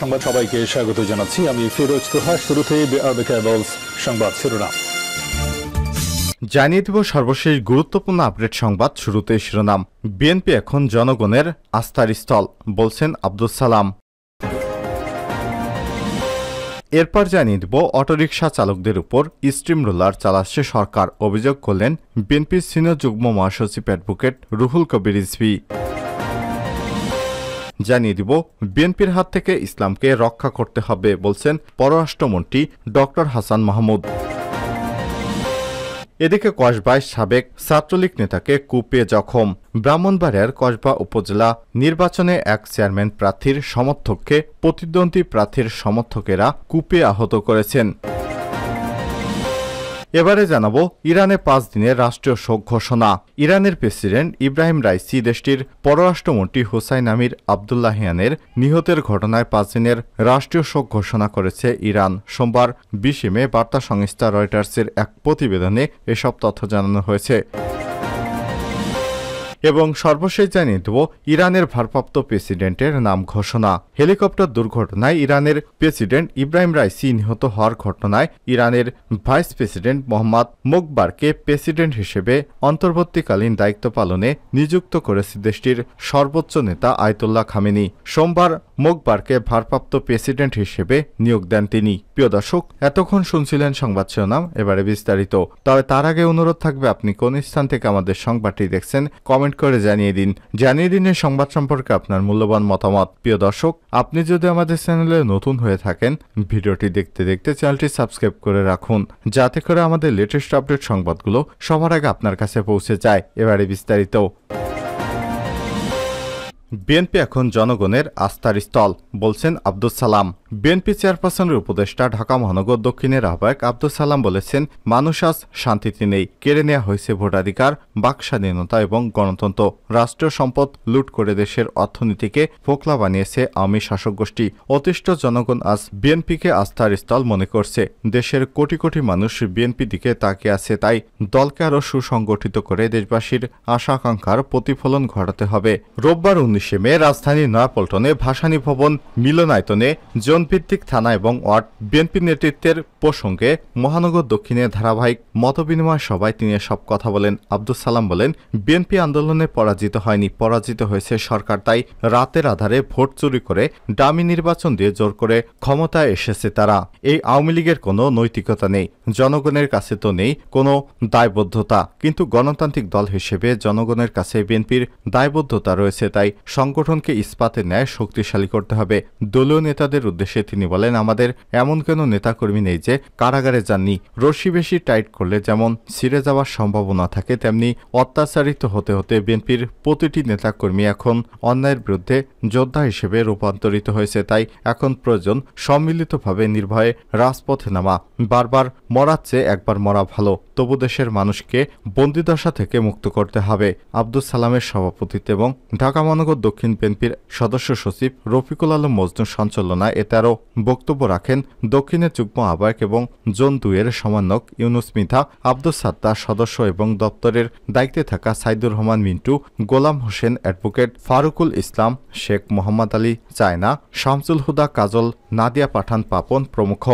সংবাদ সবাইকে স্বাগত জানাচ্ছি। আমি ফিরোজ তোহা। শুরুতে সংবাদ শিরোনাম জানিয়ে দেব সর্বশেষ গুরুত্বপূর্ণ আপডেট সংবাদ। শুরুতে শিরোনাম। বিএনপি এখন জনগণের আস্থার স্থল, বলছেন আব্দুস সালাম। এরপর জানিয়ে দেব অটোরিকশা চালকদের উপর স্টিম রোলার চালাচ্ছে সরকার, অভিযোগ করলেন বিএনপির সিনিয়র যুগ্ম মহাসচিব অ্যাডভোকেট রুহুল কবির রিজভী। জানিয়ে দিব বিএনপির হাত থেকে ইসলামকে রক্ষা করতে হবে, বলছেন পররাষ্ট্রমন্ত্রী ড হাসান মাহমুদ। এদিকে কসবায় সাবেক ছাত্রলীগ নেতাকে কুপিয়ে জখম। ব্রাহ্মণবাড়িয়ার কসবা উপজেলা নির্বাচনে এক চেয়ারম্যান প্রার্থীর সমর্থককে প্রতিদ্বন্দ্বী প্রার্থীর সমর্থকেরা কুপিয়ে আহত করেছেন। এবারে জানাবো ইরানে 5 দিনের রাষ্ট্রীয় শোক ঘোষণা। ইরানের প্রেসিডেন্ট ইব্রাহিম রাইসি দেশটির পররাষ্ট্রমন্ত্রী হুসাইন আমির আবদুল্লাহিয়ানের নিহতের ঘটনায় 5 দিনের রাষ্ট্রীয় শোক ঘোষণা করেছে ইরান। সোমবার 20 মে বার্তা সংস্থা রয়টার্সের এক প্রতিবেদনে এসব তথ্য জানানো হয়েছে। এবং সর্বশেষ জানিয়ে দেব ইরানের ভারপ্রাপ্ত প্রেসিডেন্টের নাম ঘোষণা। হেলিকপ্টার দুর্ঘটনায় ইরানের প্রেসিডেন্ট ইব্রাহিম রাইসি নিহত হওয়ার ঘটনায় ইরানের ভাইস প্রেসিডেন্ট মোহাম্মদ মোকবারকে প্রেসিডেন্ট হিসেবে অন্তর্বর্তীকালীন দায়িত্ব পালনে নিযুক্ত করেছে দেশটির সর্বোচ্চ নেতা আয়াতুল্লাহ খামেনি। সোমবার মোকবারকে ভারপ্রাপ্ত প্রেসিডেন্ট হিসেবে নিয়োগ দেন তিনি। প্রিয় দর্শক, এতক্ষণ শুনছিলেন সংবাদ শিরোনাম, এবারে বিস্তারিত। তবে তার আগে অনুরোধ থাকবে, আপনি কোন স্থান থেকে আমাদের সংবাদটি দেখছেন কমেন্ট করে জানিয়ে দিন এই সংবাদ সম্পর্কে আপনার মূল্যবান মতামত। প্রিয় দর্শক, আপনি যদি আমাদের চ্যানেলে নতুন হয়ে থাকেন, ভিডিওটি দেখতে দেখতে চ্যানেলটি সাবস্ক্রাইব করে রাখুন, যাতে করে আমাদের লেটেস্ট আপডেট সংবাদগুলো সবার আগে আপনার কাছে পৌঁছে যায়। এবারে বিস্তারিত। বিএনপি এখন জনগণের আস্থার স্থল, বলছেন আব্দুস সালাম। বিএনপি চেয়ারপারসনের উপদেষ্টা ঢাকা মহানগর দক্ষিণের আহ্বায়ক আব্দুস সালাম বলেছেন, মানুষ আজ শান্তিতে নেই। কেড়ে নেওয়া হয়েছে ভোটাধিকার, বাক স্বাধীনতা এবং গণতন্ত্র। রাষ্ট্রীয় সম্পদ লুট করে দেশের অর্থনীতিকে ফোকলা বানিয়েছে আওয়ামী শাসক গোষ্ঠী। অতিষ্ঠ জনগণ আজ বিএনপিকে আস্থার স্থল মনে করছে। দেশের কোটি কোটি মানুষ বিএনপি দিকে তাকিয়ে আছে। তাই দলকে আরও সুসংগঠিত করে দেশবাসীর আশা আকাঙ্ক্ষার প্রতিফলন ঘটাতে হবে। রোববার 19 মে রাজধানীর নয়াপল্টনে ভাসানী ভবন মিলনায়তনে জোনভিত্তিক থানা এবং ওয়ার্ড বিএনপি নেতৃত্বের প্রসঙ্গে মহানগর দক্ষিণে ধারাবাহিক মতবিনিময় সভায় তিনি সব কথা বলেন। আব্দুস সালাম বলেন, বিএনপি আন্দোলনে পরাজিত হয়নি, পরাজিত হয়েছে সরকার। তাই রাতের আধারে ভোট চুরি করে ডামি নির্বাচন দিয়ে জোর করে ক্ষমতায় এসেছে তারা। এই আওয়ামী লীগের কোনো নৈতিকতা নেই, জনগণের কাছে তো নেই কোনো দায়বদ্ধতা, কিন্তু গণতান্ত্রিক দল হিসেবে জনগণের কাছে বিএনপির দায়বদ্ধতা রয়েছে। তাই সংগঠনকে ইস্পাতের ন্যায় শক্তিশালী করতে হবে। দলীয় নেতাদের উদ্দেশ্যে তিনি বলেন, আমাদের এমন কোনো নেতাকর্মী নেই যে কারাগারে যাননি। রশি বেশি টাইট করলে যেমন ছিঁড়ে যাওয়ার সম্ভাবনা থাকে, তেমনি অত্যাচারিত হতে হতে বিএনপির প্রতিটি নেতাকর্মী এখন অন্যায়ের বিরুদ্ধে যোদ্ধা হিসেবে রূপান্তরিত হয়েছে। তাই এখন প্রয়োজন সম্মিলিতভাবে নির্ভয়ে রাজপথে নামা। বারবার মরার চেয়ে একবার মরা ভালো। তবু দেশের মানুষকে বন্দিদশা থেকে মুক্ত করতে হবে। আব্দুস সালামের সভাপতিত্বে এবং ঢাকা মহানগর দক্ষিণ বিএনপির সদস্য সচিব রফিকুল আলম মজনুর সঞ্চালনায় এতে আরও বক্তব্য রাখেন দক্ষিণের যুগ্ম আহ্বায়ক এবং জোন 2 এর সমন্বয়ক ইউনুস মিথা, আব্দুস সাত্তার সদস্য এবং দপ্তরের দায়িত্বে থাকা সাইদুর রহমান মিন্টু, গোলাম হোসেন, অ্যাডভোকেট ফারুকুল ইসলাম, শেখ মোহাম্মদ আলী চায়না, শামসুল হুদা কাজল, নাদিয়া পাঠান পাপন প্রমুখ।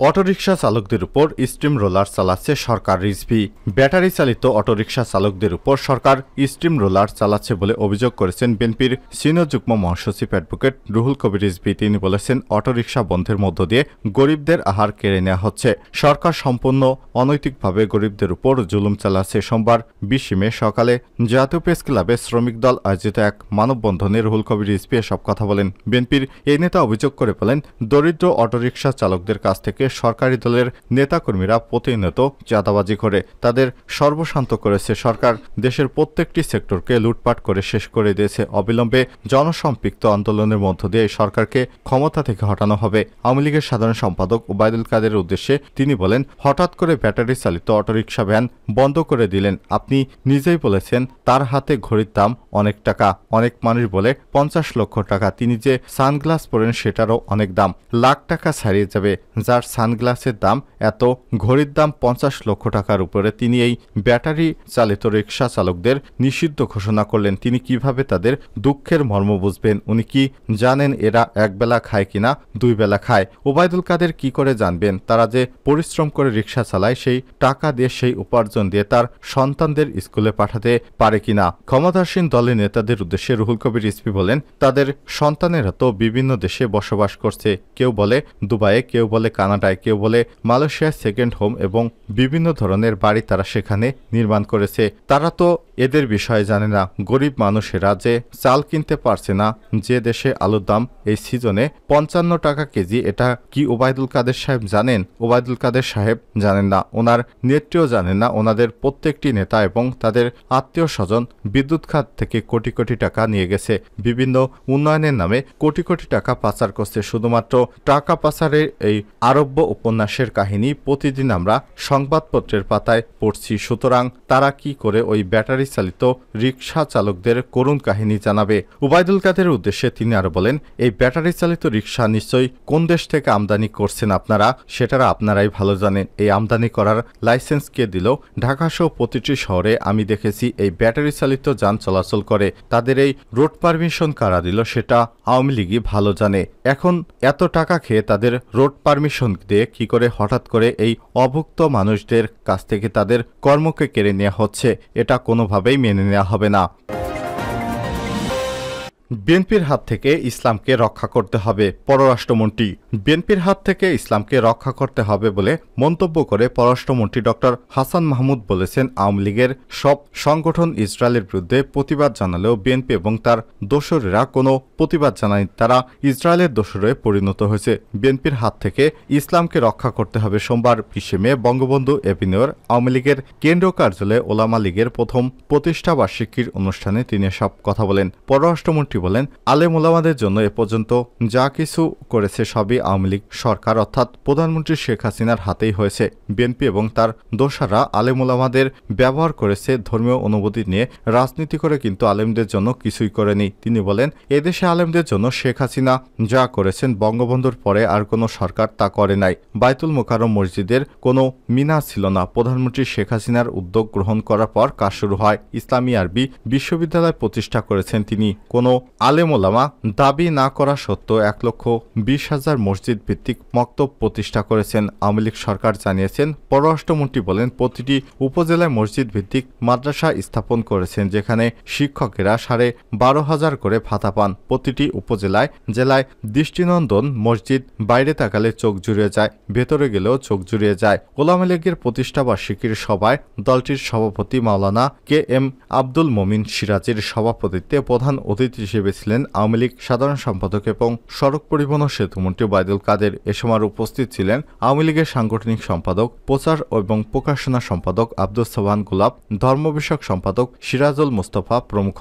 অটোরিকশা চালকদের উপর স্টিম রোলার চালাচ্ছে সরকার। রিজভী। ব্যাটারি চালিত অটোরিকশা চালকদের উপর সরকার স্টিম রোলার চালাচ্ছে বলে অভিযোগ করেছেন বিএনপির সিনিয়র যুগ্ম মহাসচিব অ্যাডভোকেট রুহুল কবির রিজভী। তিনি বলেছেন, অটোরিকশা বন্ধের মধ্য দিয়ে গরিবদের আহার কেড়ে নেওয়া হচ্ছে। সরকার সম্পূর্ণ অনৈতিকভাবে গরিবদের উপর জুলুম চালাচ্ছে। সোমবার 20 মে সকালে জাতীয় প্রেস ক্লাবে শ্রমিক দল আয়োজিত এক মানববন্ধনে রুহুল কবির রিজভী এসব কথা বলেন। বিএনপির এই নেতা অভিযোগ করে বলেন, দরিদ্র অটোরিকশা চালকদের কাছ থেকে সরকারি দলের নেতাকর্মীরা প্রতিনিয়ত চাঁদাবাজি করে তাদের সর্বশান্ত করেছে। সরকার দেশের প্রত্যেকটি সেক্টরকে লুটপাট করে শেষ করে দিয়েছে। অবিলম্বে জনসম্পৃক্ত আন্দোলনের মধ্য দিয়ে সরকারকে ক্ষমতা থেকে হটানো হবে। আওয়ামী লীগের সাধারণ সম্পাদক ওবায়দুল কাদেরের উদ্দেশ্যে তিনি বলেন, হঠাৎ করে ব্যাটারি চালিত অটোরিকশা ভ্যান বন্ধ করে দিলেন। আপনি নিজেই বলেছেন তার হাতে ঘড়ির দাম অনেক টাকা। অনেক মানুষ বলে 50 লক্ষ টাকা। তিনি যে সানগ্লাস পরেন সেটারও অনেক দাম, লাখ টাকা ছাড়িয়ে যাবে। যার সানগ্লাসের দাম এত, ঘড়ির দাম 50 লক্ষ টাকার উপরে, তিনি এই ব্যাটারি চালিত রিকশা চালকদের নিষিদ্ধ ঘোষণা করলেন। তিনি কিভাবে তাদের দুঃখের মর্ম বুঝবেন? উনি কি জানেন এরা একবেলা খায় কিনা 2 বেলা খায়? ওবায়দুল কাদের কি করে জানবেন তারা যে পরিশ্রম করে রিকশা চালায়, সেই টাকা দিয়ে, সেই উপার্জন দিয়ে তার সন্তানদের স্কুলে পাঠাতে পারে কিনা? ক্ষমতাসীন দলের নেতাদের উদ্দেশ্যে রুহুল কবির রিজভী বলেন, তাদের সন্তানেরা তো বিভিন্ন দেশে বসবাস করছে। কেউ বলে দুবাইয়ে, কেউ বলে কানাডায়, কেউ বলে মালয়েশিয়ায় সেকেন্ড হোম এবং বিভিন্ন ধরনের বাড়ি তারা সেখানে নির্মাণ করেছে। তারা তো এদের বিষয়ে জানে না। গরিব মানুষেরা যে চাল কিনতে পারছে না, যে দেশে আলুর দাম এই সিজনে 55 টাকা কেজি, এটা কি ওবায়দুল কাদের সাহেব জানেন? ওবায়দুল কাদের সাহেব জানেন না, ওনার নেত্রীও জানেন না। ওনাদের প্রত্যেকটি নেতা এবং তাদের আত্মীয় স্বজন বিদ্যুৎ খাত থেকে কোটি কোটি টাকা নিয়ে গেছে, বিভিন্ন উন্নয়নের নামে কোটি কোটি টাকা পাচার করছে। শুধুমাত্র টাকা পাচারের এই আরব্য উপন্যাসের কাহিনী প্রতিদিন আমরা সংবাদপত্রের পাতায় পড়ছি। সুতরাং তারা কি করে ওই ব্যাটারি চালিত রিকশা চালকদের করুণ কাহিনী জানাবে? ওবায়দুল কাদের উদ্দেশ্যে তিনি আরো বলেন, এই ব্যাটারি চালিত রিকশা নিশ্চয়ই কোন দেশ থেকে আমদানি করছেন আপনারা, সেটা আপনারাই ভালো জানেন। এই আমদানি করার লাইসেন্স কে দিল? ঢাকা সহ প্রতিটি শহরে আমি দেখেছি এই ব্যাটারি চালিত যান চলাচল করে। তাদের এই রোড পারমিশন কারা দিল সেটা আওয়ামী লীগই ভালো জানে। এখন এত টাকা খেয়ে তাদের রোড পারমিশন দিয়ে কি করে হঠাৎ করে এই অভুক্ত মানুষদের কাছ থেকে তাদের কর্মকে কেড়ে নেওয়া হচ্ছে? এটা কোনোভাবেই মেনে নেওয়া হবে না। বিএনপির হাত থেকে ইসলামকে রক্ষা করতে হবে, পররাষ্ট্রমন্ত্রী। বিএনপির হাত থেকে ইসলামকে রক্ষা করতে হবে বলে মন্তব্য করে পররাষ্ট্রমন্ত্রী ডক্টর হাসান মাহমুদ বলেছেন, আওয়ামী লীগের সব সংগঠন ইসরায়েলের বিরুদ্ধে প্রতিবাদ জানালেও বিএনপি এবং তার দোসরেরা কোনো প্রতিবাদ জানায়নি। তারা ইসরায়েলের দোসরে পরিণত হয়েছে। বিএনপির হাত থেকে ইসলামকে রক্ষা করতে হবে। সোমবার 20 মে বঙ্গবন্ধু এভিনিউর আওয়ামী লীগের কেন্দ্রীয় কার্যালয়ে ওলামা লীগের প্রথম প্রতিষ্ঠা বার্ষিকীর অনুষ্ঠানে তিনি সব কথা বলেন। পররাষ্ট্রমন্ত্রী বলেন, আলেম ওলামাদের জন্য এ পর্যন্ত যা কিছু করেছে সবই আওয়ামী লীগ সরকার অর্থাৎ প্রধানমন্ত্রী শেখ হাসিনার হাতেই হয়েছে। বিএনপি এবং তার দোসররা আলেম ওলামাদের ব্যবহার করেছে ধর্মীয় অনুভূতি নিয়ে রাজনীতি করে, কিন্তু আলেমদের জন্য কিছুই করেনি। তিনি বলেন, এদেশে আলেমদের জন্য শেখ হাসিনা যা করেছেন বঙ্গবন্ধুর পরে আর কোনো সরকার তা করে নাই। বাইতুল মোকাররম মসজিদের কোনো মিনা ছিল না। প্রধানমন্ত্রী শেখ হাসিনার উদ্যোগ গ্রহণ করার পর কাজ শুরু হয়। ইসলামী আরবি বিশ্ববিদ্যালয় প্রতিষ্ঠা করেছেন তিনি। কোনো আলেম ওলামা দাবি না করা সত্ত্বেও 1,20,000 মসজিদ ভিত্তিক মক্তব প্রতিষ্ঠা করেছেন। আওয়ামী লীগ সরকার জানিয়েছেন। পররাষ্ট্রমন্ত্রী বলেন, প্রতিটি উপজেলায় মসজিদ ভিত্তিক মাদ্রাসা স্থাপন করেছেন, যেখানে শিক্ষকেরা 12,500 করে ভাতা পান। প্রতিটি উপজেলায় জেলায় দৃষ্টিনন্দন মসজিদ, বাইরে তাকালে চোখ জুড়িয়ে যায়, ভেতরে গেলেও চোখ জুড়িয়ে যায়। ওলামা লীগের প্রতিষ্ঠা বার্ষিকীর সভায় দলটির সভাপতি মাওলানা KM আব্দুল মমিন সিরাজের সভাপতিত্বে প্রধান অতিথি হিসেবে ছিলেন আওয়ামী লীগ সাধারণ সম্পাদক এবং সড়ক পরিবহন ও সেতুমন্ত্রী ওবায়দুল কাদের। এ সময় উপস্থিত ছিলেন আওয়ামী লীগের সাংগঠনিক সম্পাদক, প্রচার এবং প্রকাশনা সম্পাদক আব্দুস সোবহান গোলাপ, ধর্ম বিষয়ক সম্পাদক সিরাজুল মুস্তফা প্রমুখ।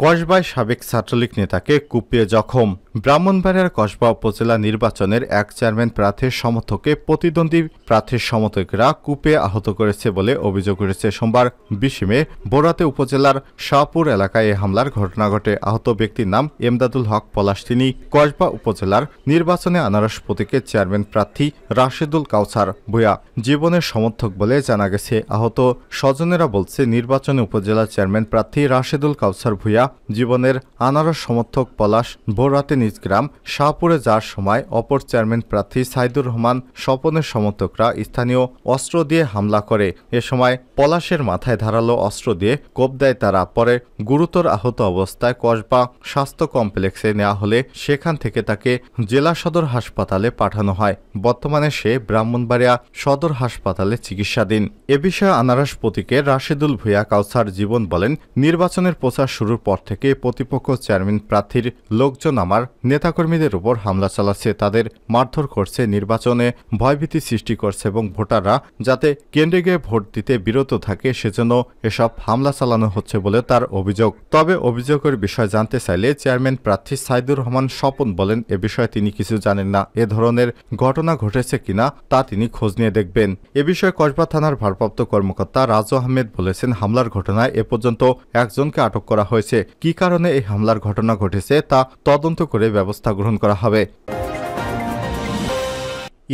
কসবায় সাবেক ছাত্রলীগ নেতাকে কুপিয়ে জখম। ব্রাহ্মণবাড়িয়ার কসবা উপজেলা নির্বাচনের এক চেয়ারম্যান প্রার্থীর সমর্থককে প্রতিদ্বন্দ্বী প্রার্থীর সমর্থকেরা কুপিয়ে আহত করেছে বলে অভিযোগ উঠেছে। সোমবার 20 মে বোরাতে উপজেলার শাহপুর এলাকায় এ হামলার ঘটনা ঘটে। আহত ব্যক্তির নাম এমদাদুল হক পলাশ। তিনি কসবা উপজেলার নির্বাচনে আনারস প্রতীকের চেয়ারম্যান প্রার্থী রাশেদুল কাউসার ভূঁইয়া জীবনের সমর্থক বলে জানা গেছে। আহত স্বজনেরা বলছে, নির্বাচনে উপজেলা চেয়ারম্যান প্রার্থী রাশেদুল কাউসার ভূঁইয়া জীবনের আনারস সমর্থক পলাশ ভোররাতে নিজ গ্রাম শাহপুরে যাওয়ার সময় অপর চেয়ারম্যান প্রার্থী সাইদুর রহমান স্বপনের সমর্থকরা স্থানীয় অস্ত্র দিয়ে হামলা করে। এ সময় পলাশের মাথায় ধারালো অস্ত্র দিয়ে কোপ দেয় তারা। পরে গুরুতর আহত অবস্থায় কসবা স্বাস্থ্য কমপ্লেক্সে নেওয়া হলে সেখান থেকে তাকে জেলা সদর হাসপাতালে পাঠানো হয়। বর্তমানে সে ব্রাহ্মণবাড়িয়া সদর হাসপাতালে চিকিৎসাধীন। এ বিষয়ে আনারস প্রতীকের রাশেদুল ভূঁইয়া কাউসার জীবন বলেন, নির্বাচনের প্রচার শুরুর পর থেকে প্রতিপক্ষ চেয়ারম্যান প্রার্থীর লোকজন আমার নেতাকর্মীদের উপর হামলা চালাচ্ছে, তাদের মারধর করছে, নির্বাচনে ভয়ভীতি সৃষ্টি করছে এবং ভোটাররা যাতে কেন্দ্রে গিয়ে ভোট দিতে বিরত থাকে সেজন্য এসব হামলা চালানো হচ্ছে বলে তার অভিযোগ। তবে অভিযোগের বিষয় জানতে চাইলে চেয়ারম্যান প্রার্থী সাইদুর রহমান স্বপন বলেন, এ বিষয়ে তিনি কিছু জানেন না। এ ধরনের ঘটনা ঘটেছে কিনা তা তিনি খোঁজ নিয়ে দেখবেন। এ বিষয়ে কসবা থানার ভারপ্রাপ্ত কর্মকর্তা রাজু আহমেদ বলেছেন, হামলার ঘটনায় এ পর্যন্ত একজনকে আটক করা হয়েছে। কী কারণে এই হামলার ঘটনা ঘটেছে তা তদন্ত করে ব্যবস্থা গ্রহণ করা হবে।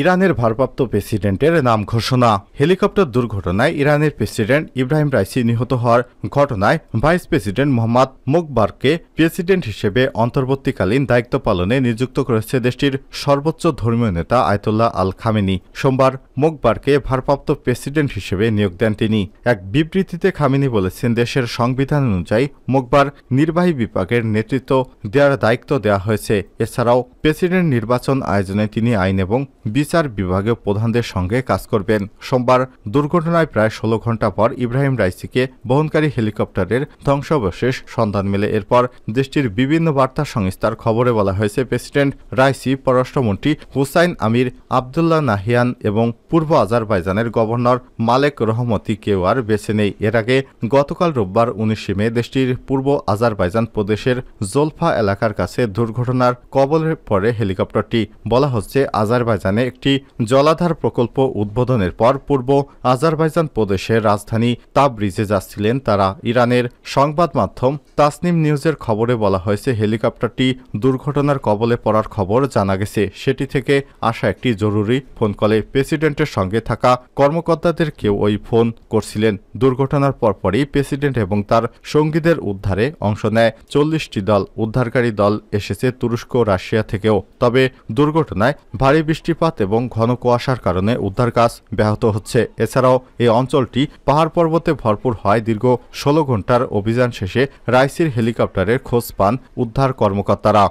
ইরানের ভারপ্রাপ্ত প্রেসিডেন্টের নাম ঘোষণা। হেলিকপ্টার দুর্ঘটনায় ইরানের প্রেসিডেন্ট ইব্রাহিম রাইসি নিহত হওয়ার ঘটনায় ভাইস প্রেসিডেন্ট মোহাম্মদ মোকবারকে প্রেসিডেন্ট হিসেবে অন্তর্বর্তীকালীন দায়িত্ব পালনে নিযুক্ত করেছে দেশটির সর্বোচ্চ ধর্মীয় নেতা আয়াতুল্লাহ আল খামেনি। সোমবার মোকবারকে ভারপ্রাপ্ত প্রেসিডেন্ট হিসেবে নিয়োগ দেন তিনি। এক বিবৃতিতে খামেনি বলেছেন, দেশের সংবিধান অনুযায়ী মোকবার নির্বাহী বিভাগের নেতৃত্ব দেওয়ার দায়িত্ব দেওয়া হয়েছে। এছাড়াও প্রেসিডেন্ট নির্বাচন আয়োজনে তিনি আইন এবং বিচার বিভাগীয় প্রধানদের সঙ্গে কাজ করবেন। সোমবার দুর্ঘটনায় প্রায় 16 ঘণ্টা পর ইব্রাহিম রাইসিকে বহনকারী হেলিকপ্টারের ধ্বংসাবশেষ সন্ধান মেলে। এরপর দেশটির বিভিন্ন বার্তা সংস্থার খবরে বলা হয়েছে, প্রেসিডেন্ট রাইসি পররাষ্ট্রমন্ত্রী হুসাইন আমির আবদুল্লাহ নাহিয়ান এবং পূর্ব আজারবাইজানের গভর্নর মালেক রহমতি কেউ আর বেছে নেই। এর আগে গতকাল রোববার 19 মে দেশটির পূর্ব আজারবাইজান প্রদেশের জোলফা এলাকার কাছে দুর্ঘটনার কবলে পড়ে হেলিকপ্টারটি। বলা হচ্ছে, আজারবাইজানে একটি জলাধার প্রকল্প উদ্বোধনের পর পূর্ব আজারবাইজান প্রদেশের রাজধানী তাবরিজে যাচ্ছিলেন তারা। ইরানের সংবাদ মাধ্যম তাসনিম নিউজের খবরে বলা হয়েছে, হেলিকপ্টারটি দুর্ঘটনার কবলে পড়ার খবর জানা গেছে। সেটি থেকে আসা একটি জরুরি ফোন কলে প্রেসিডেন্টের সঙ্গে থাকা কর্মকর্তাদের কেউ ওই ফোন করছিলেন। দুর্ঘটনার পরপরই প্রেসিডেন্ট এবং তার সঙ্গীদের উদ্ধারে অংশ নেয় 40টি দল। উদ্ধারকারী দল এসেছে তুরস্ক ও রাশিয়া থেকেও। তবে দুর্ঘটনায় ভারী বৃষ্টিপাত এবং ঘন কুয়াশার কারণে উদ্ধার কাজ ব্যাহত হচ্ছে। এছাড়াও এই অঞ্চলটি পাহাড় পর্বতে ভরপুর হয়। দীর্ঘ 16 ঘণ্টার অভিযান শেষে রাইসির হেলিকপ্টারের খোঁজ পান উদ্ধার কর্মকর্তারা।